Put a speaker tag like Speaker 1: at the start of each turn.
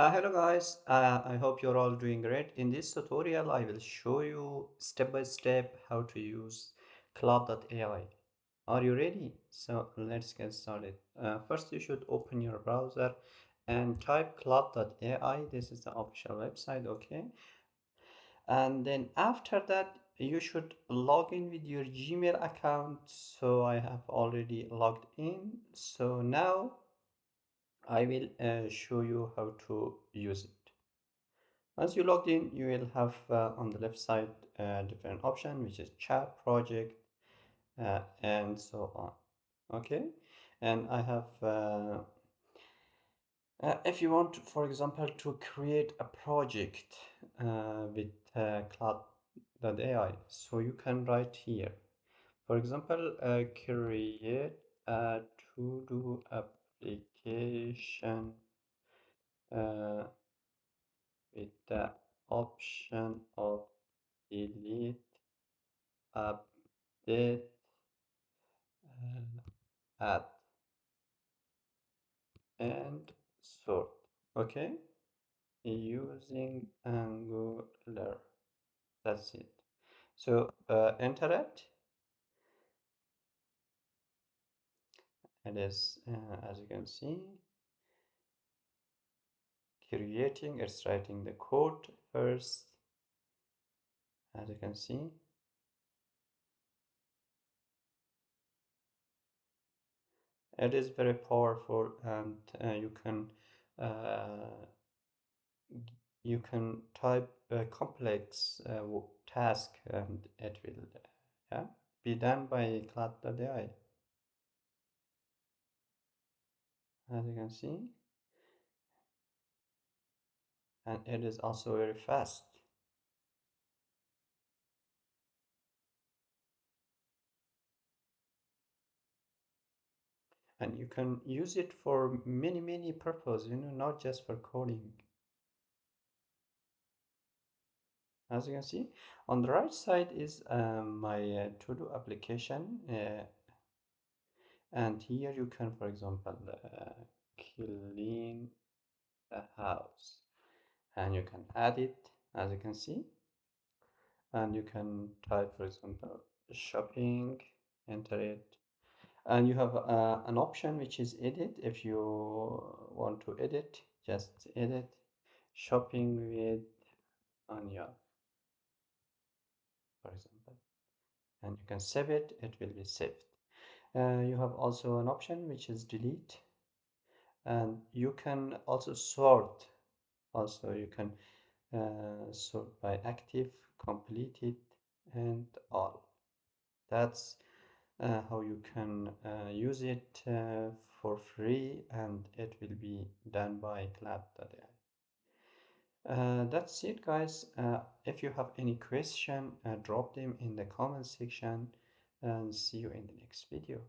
Speaker 1: Hello guys, I hope you're all doing great. In this tutorial, I will show you step by step how to use Claude AI. Are you ready? So let's get started. First, you should open your browser and type Claude AI. This is the official website, okay? And then after that, you should log in with your Gmail account. So I have already logged in. So now I will show you how to use it. Once you logged in, you will have on the left side different option, which is chat, project, and so on. Okay, and I have, if you want, for example, to create a project with Cloud.ai, so you can write here. For example, create a to-do application uh, with the option of delete, update, add, and sort. Okay, using Angular. That's it. So enter it. It is, as you can see, creating. It's writing the code first. As you can see, it is very powerful, and uh, you can type a complex task, and it will yeah, be done by Cloud.ai. As you can see, and it is also very fast, and you can use it for many purposes, not just for coding. As you can see, on the right side is my to-do application, and here you can, for example, clean the house, and you can add it, as you can see, and you can type, for example, shopping, enter it, and you have an option which is edit. If you want to edit, just edit shopping with Anya, for example, and you can save it. It will be saved. You have also an option which is delete, and you can also sort. Also, you can sort by active, completed, and all. That's how you can use it for free, and it will be done by Claude.ai. That's it, guys. If you have any question, drop them in the comment section, and see you in the next video.